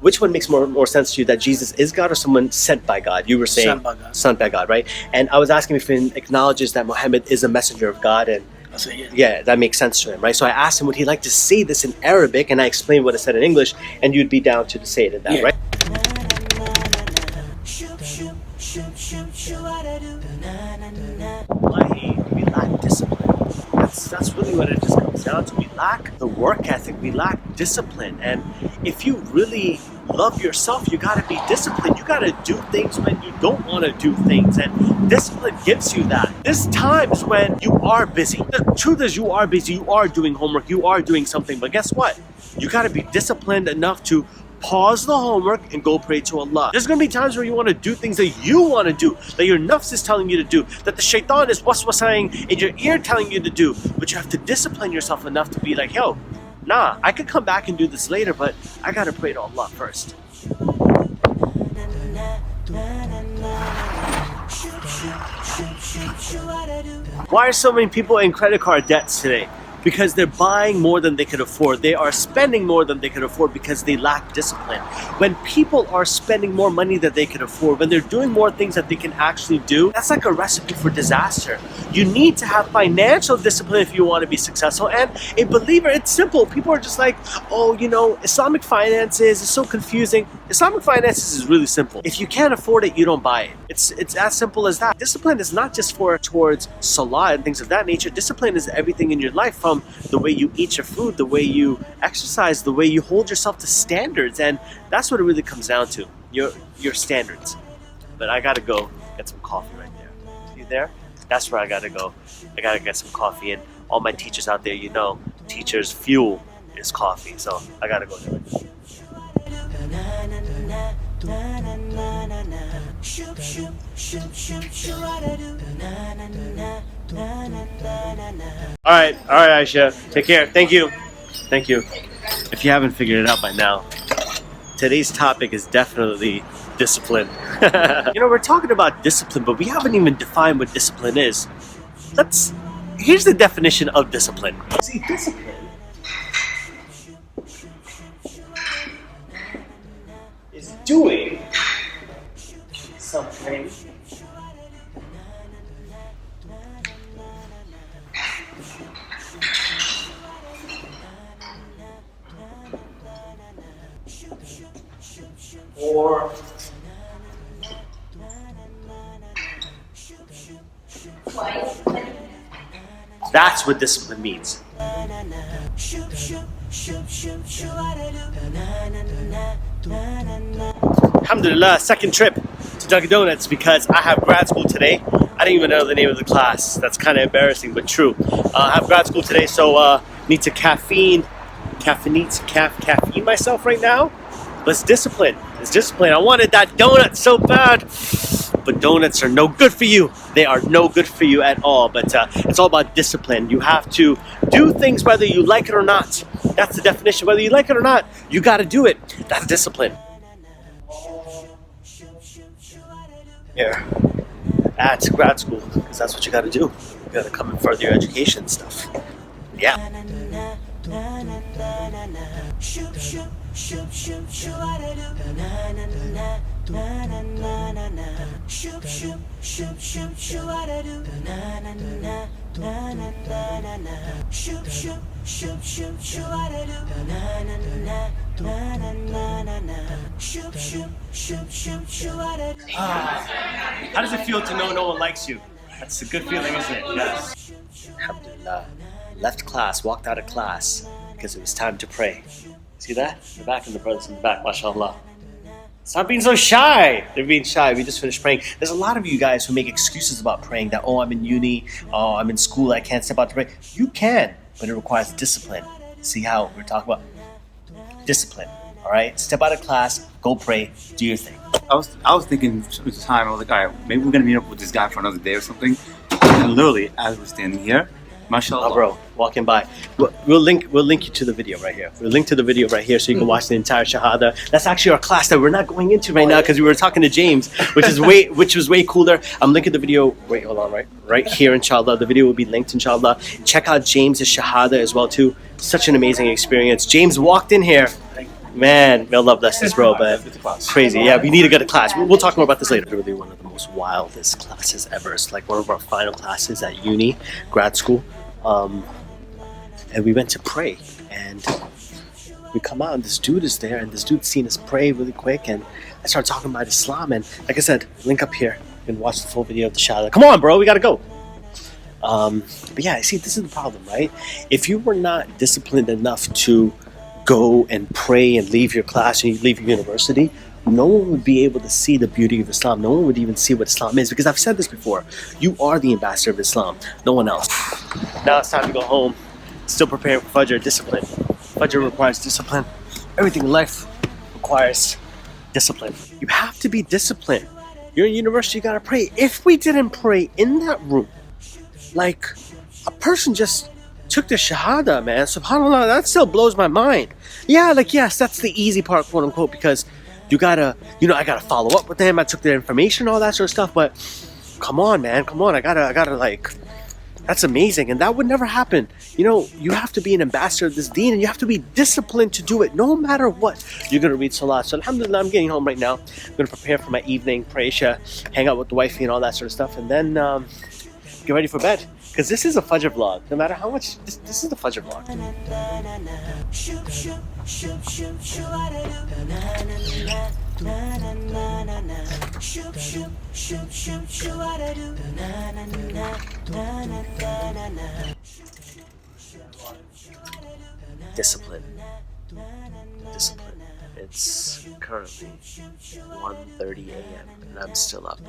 which one makes more sense to you, that Jesus is God or someone sent by God? You were saying Sent by God. sent by God, right? And I was asking if he acknowledges that Muhammad is a messenger of God, and I said, yeah. yeah, that makes sense to him, right? So I asked him, would he like to say this in Arabic, and I explained what it said in English, and you'd be down to say it in that, Yeah. right? Wallahi, we lack discipline. That's really what it just comes down to. We lack the work ethic, we lack discipline. And if you really love yourself, you gotta be disciplined. You gotta do things when you don't wanna do things. And discipline gives you that. There's times when you are busy. The truth is, you are busy, you are doing homework, you are doing something, but guess what? You gotta be disciplined enough to pause the homework and go pray to Allah. There's gonna be times where you want to do things that you want to do, that your nafs is telling you to do, that the shaitan is waswasing in your ear telling you to do, but you have to discipline yourself enough to be like, yo, nah, I could come back and do this later, but I gotta pray to Allah first. Why are so many people in credit card debts today? Because they're buying more than they could afford. They are spending more than they could afford because they lack discipline. When people are spending more money than they could afford, when they're doing more things that they can actually do, that's like a recipe for disaster. You need to have financial discipline if you want to be successful. And a believer, it's simple. People are just like, oh, you know, Islamic finances is so confusing. Islamic finances is really simple. If you can't afford it, you don't buy it. It's as simple as that. Discipline is not just towards salah and things of that nature. Discipline is everything in your life, from the way you eat your food, the way you exercise, the way you hold yourself to standards. And that's what it really comes down to, your standards. But I gotta go get some coffee right there. See there? That's where I gotta go. I gotta get some coffee. And all my teachers out there, you know, teachers' fuel is coffee. So I gotta go there. All right, Aisha. Take care. Thank you. If you haven't figured it out by now, today's topic is definitely discipline. You know, we're talking about discipline, but we haven't even defined what discipline is. Here's the definition of discipline. See, discipline is doing something or that's what discipline means. Alhamdulillah, second trip to Dunkin' Donuts because I have grad school today. I didn't even know the name of the class. That's kind of embarrassing, but true. I have grad school today, so need to caffeine myself right now. But it's discipline. I wanted that donut so bad. But donuts are no good for you. They are no good for you at all. But it's all about discipline. You have to do things whether you like it or not. That's the definition. Whether you like it or not, you got to do it. That's discipline. Here, at grad school, because that's what you got to do. You got to come and further your education stuff. Yeah. How does it feel to know no one likes you? That's a good feeling, isn't it? Yes. Alhamdulillah. Left class, walked out of class because it was time to pray. See that? The back and the brothers in the back, mashallah. Stop being so shy. They're being shy. We just finished praying. There's a lot of you guys who make excuses about praying, that, oh, I'm in uni, oh, I'm in school, I can't step out to pray. You can, but it requires discipline. See how we're talking about discipline, all right? Step out of class, go pray, do your thing. I was thinking at the time, I was like, all right, maybe we're going to meet up with this guy for another day or something. And literally, as we're standing here, mashallah. Oh, bro, walking by. We'll link you to the video right here. We'll link to the video right here so you can watch the entire Shahada. That's actually our class that we're not going into right now because we were talking to James, which was way cooler. I'm linking the video. Wait, hold on, right here, inshallah. The video will be linked, inshallah. Check out James's Shahada as well too. Such an amazing experience. James walked in here. Man, may Allah bless this, bro, but crazy. Yeah, we need to get a class. We'll talk more about this later. Really one of the most wildest classes ever. It's like one of our final classes at uni, grad school. And we went to pray, and we come out, and this dude is there, and this dude's seen us pray really quick, and I started talking about Islam, and like I said, link up here. You can watch the full video of the shahada. Come on, bro, we gotta go. But yeah, see, this is the problem, right? If you were not disciplined enough to go and pray and leave your class and you leave your university, no one would be able to see the beauty of Islam. No one would even see what Islam is, because I've said this before. You are the ambassador of Islam, no one else. Now it's time to go home. Still preparing for Fajr. Discipline. Fajr requires discipline. Everything in life requires discipline. You have to be disciplined. You're in university, you gotta pray. If we didn't pray in that room, like a person just took the shahada, man, subhanAllah, that still blows my mind. Yeah, like, yes, that's the easy part, quote unquote, because you gotta, I gotta follow up with them. I took their information, all that sort of stuff, but come on, man, come on. I gotta like, that's amazing, and that would never happen. You have to be an ambassador of this deen, and you have to be disciplined to do it, no matter what. You're gonna read salat. So alhamdulillah, I'm getting home right now. I'm gonna prepare for my evening, pray Isha, hang out with the wifey and all that sort of stuff, and then get ready for bed. Because this is a Fajr vlog. No matter how much, this is the Fajr vlog. Discipline. It's currently 1:30 a.m. and I'm still up.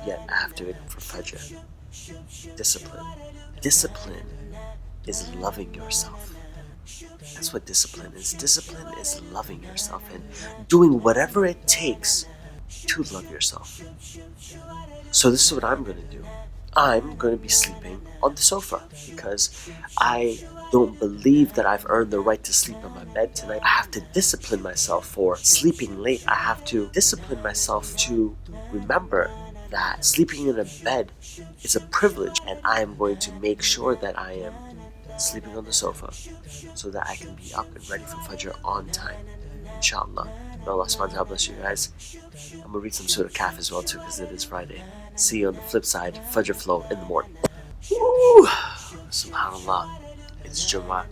Yet I have to wake up for Fajr. Discipline is loving yourself. That's what discipline is. Discipline is loving yourself and doing whatever it takes to love yourself. So this is what I'm going to do. I'm going to be sleeping on the sofa because I don't believe that I've earned the right to sleep on my bed tonight. I have to discipline myself for sleeping late. I have to discipline myself to remember that sleeping in a bed is a privilege, and I am going to make sure that I am sleeping on the sofa so that I can be up and ready for Fajr on time, inshallah. May Allah subhanahu wa ta'ala bless you guys. I'm going to read some Surah Kahf as well too, because it is Friday. See you on the flip side, Fajr flow in the morning. Woo! Subhanallah, it's Jummah.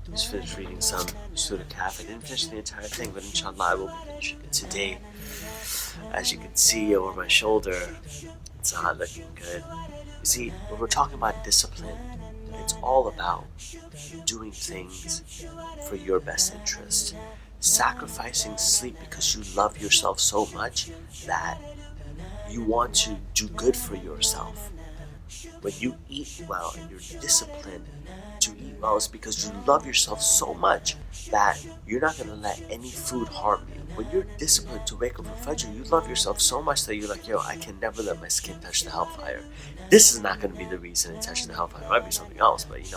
Just finished reading some Surah Kahf. I didn't finish the entire thing, but inshallah I will be finishing it today. As you can see over my shoulder, it's not looking good. You see, when we're talking about discipline, it's all about doing things for your best interest. Sacrificing sleep because you love yourself so much that you want to do good for yourself. When you eat well and you're disciplined to eat well, it's because you love yourself so much that you're not going to let any food harm you. When you're disciplined to wake up for Fajr, you love yourself so much that you're like, yo, I can never let my skin touch the hellfire. This is not going to be the reason it touches the hellfire. It might be something else, but it's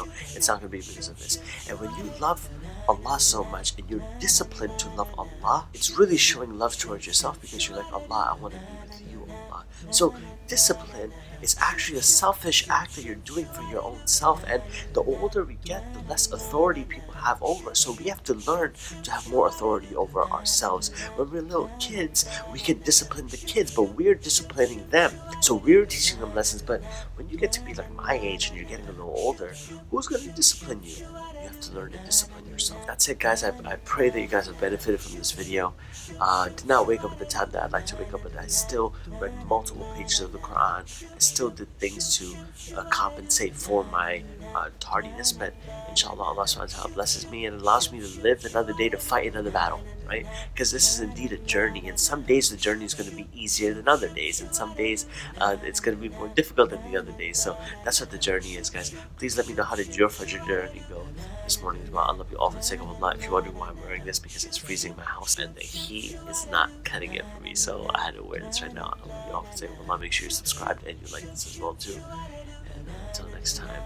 not going to be because of this. And when you love Allah so much and you're disciplined to love Allah, it's really showing love towards yourself because you're like, Allah, I want to be with you, Allah. So discipline is actually a selfish act that you're doing for your own self, and the older we get, the less authority people have over us. So we have to learn to have more authority over ourselves. When we're little kids, we can discipline the kids, but we're disciplining them. So we're teaching them lessons, but when you get to be like my age and you're getting a little older, who's going to discipline you? You have to learn to discipline yourself. That's it, guys. I pray that you guys have benefited from this video. Did not wake up at the time that I'd like to wake up, but I still read multiple pages of the Quran. I still did things to compensate for my tardiness, but inshallah Allah subhanahu wa ta'ala blesses me and allows me to live another day to fight another battle, right? Because this is indeed a journey, and some days the journey is going to be easier than other days, and some days it's going to be more difficult than the other days. So that's what the journey is, guys. Please let me know how did your Fajr journey go this morning as well. I love you all for the sake of Allah. If you're wondering why I'm wearing this, because it's freezing my house and the heat is not cutting it for me, so I had to wear this right now. I love you all for the sake of Allah. Make sure you're subscribed and you like this as well too. And until next time.